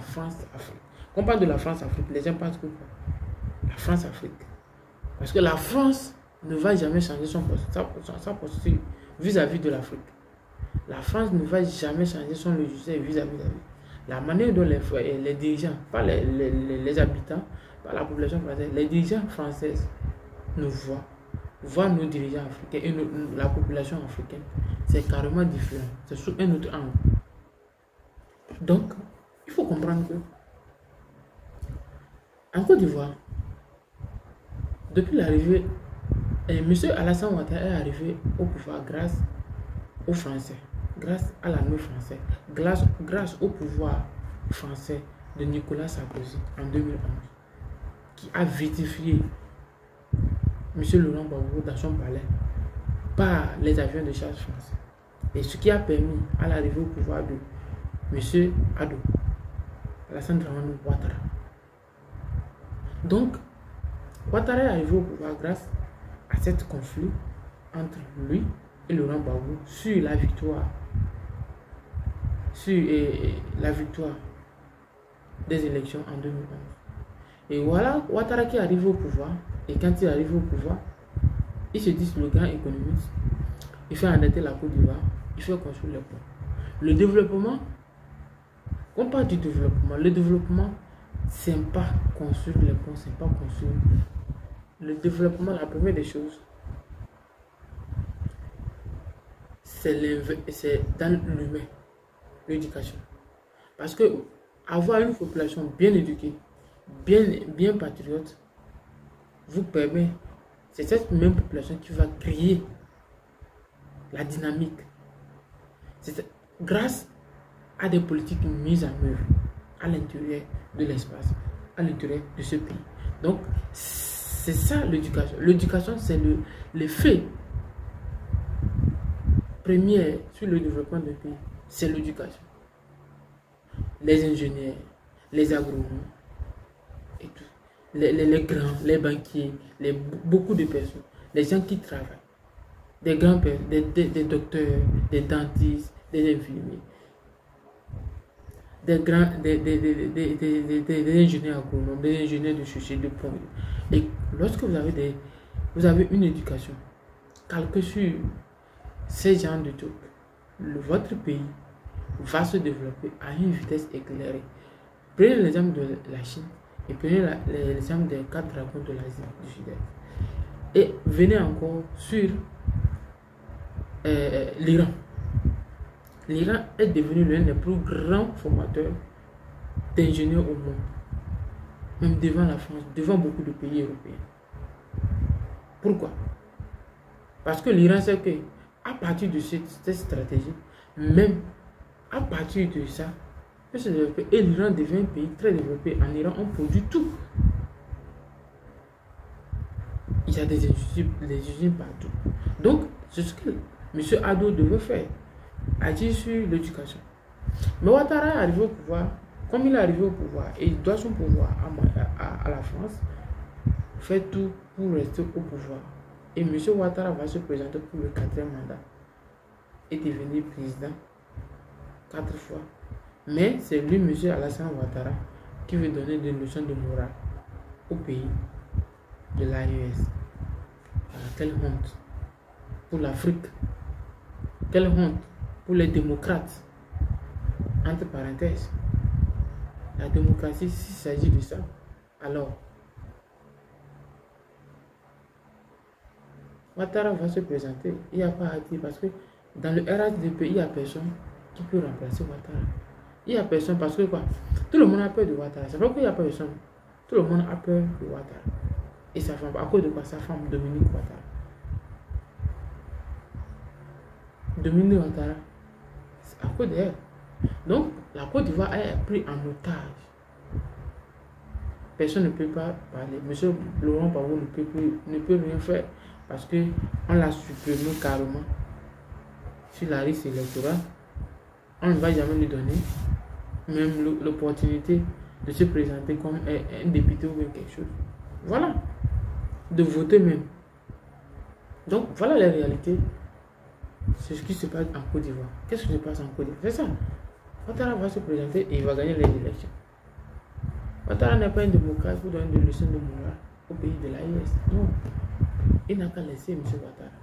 France-Afrique. Quand on parle de la France-Afrique, les gens pensent que quoi? La France-Afrique. Parce que la France ne va jamais changer sa posture vis-à-vis de l'Afrique. La France ne va jamais changer son logiciel vis-à-vis de l'Afrique. La manière dont les dirigeants, pas les habitants, pas la population française, les dirigeants français nous voient nos dirigeants africains et la population africaine, c'est carrément différent. C'est sous un autre angle. Donc, il faut comprendre que en Côte d'Ivoire, depuis l'arrivée, M. Alassane Ouattara est arrivé au pouvoir grâce aux Français, grâce à l'armée française, grâce au pouvoir français de Nicolas Sarkozy en 2011, qui a vérifié M. Laurent Gbagbo dans son palais par les avions de chasse français. Et ce qui a permis à l'arrivée au pouvoir de M. Ado, Alassane Dramane Ouattara. Donc, Ouattara est arrivé au pouvoir grâce à cet conflit entre lui et Laurent Gbagbo sur la victoire, des élections en 2011. Et voilà, Ouattara qui arrive au pouvoir, et quand il arrive au pouvoir, il se dit le grand économiste, il fait endetter la Côte d'Ivoire, il fait construire les ponts. Le développement, on parle du développement, le développement, c'est pas construire les ponts, c'est pas construire. Le développement, la première des choses, c'est dans l'humain, l'éducation. Parce que avoir une population bien éduquée, bien patriote, vous permet, c'est cette même population qui va créer la dynamique. C'est grâce à des politiques mises en œuvre à l'intérieur de l'espace, à l'intérieur de ce pays. Donc, c'est ça l'éducation. L'éducation, c'est l'effet premier sur le développement du pays. C'est l'éducation. Les ingénieurs, les agronomes, et tout. Les grands, les banquiers, beaucoup de personnes, les gens qui travaillent, des grands-pères, des docteurs, des dentistes, des infirmiers, des ingénieurs agronomes, des ingénieurs de chaussée, de pont. Et lorsque vous avez une éducation calquée sur ces gens de trucs, votre pays va se développer à une vitesse éclairée. Prenez l'exemple de la Chine et prenez l'exemple des 4 dragons de l'Asie du Sud-Est. Et venez encore sur l'Iran. L'Iran est devenu l'un des plus grands formateurs d'ingénieurs au monde, même devant la France, devant beaucoup de pays européens. Pourquoi? Parce que l'Iran sait que à partir de cette stratégie, même à partir de ça, peut se développer. Et l'Iran devient un pays très développé. En Iran, on produit tout. Il y a des usines partout. Donc, c'est ce que M. Ado devait faire, agir sur l'éducation. Mais Ouattara est arrivé au pouvoir. Comme il est arrivé au pouvoir et il doit son pouvoir à la France, fait tout pour rester au pouvoir. Et M. Ouattara va se présenter pour le 4e mandat et devenir président 4 fois. Mais c'est lui, M. Alassane Ouattara, qui veut donner des leçons de morale au pays de l'AES. Quelle honte pour l'Afrique. Quelle honte pour les démocrates. Entre parenthèses. La démocratie, s'il s'agit de ça, alors Ouattara va se présenter. Il n'y a pas à dire parce que dans le RHDP, il n'y a personne qui peut remplacer Ouattara. Il n'y a personne parce que quoi? Tout le monde a peur de Ouattara. C'est pas qu'il n'y a pas personne. Tout le monde a peur de Ouattara. Et sa femme, à cause de quoi? Sa femme, Dominique Ouattara. Dominique Ouattara, c'est à cause d'elle. Donc, la Côte d'Ivoire est prise en otage. Personne ne peut pas parler. Monsieur Laurent Gbagbo ne peut rien faire parce qu'on l'a supprimé carrément sur la liste électorale. On ne va jamais lui donner même l'opportunité de se présenter comme un député ou quelque chose. Voilà. De voter même. Donc, voilà la réalité. C'est ce qui se passe en Côte d'Ivoire. Qu'est-ce qui se passe en Côte d'Ivoire? C'est ça. Ouattara va se présenter et il va gagner les élections. Ouattara n'est pas une démocrate pour donner des leçons de morale au pays de l'AIS. Non. Il n'a qu'à laisser M. Ouattara.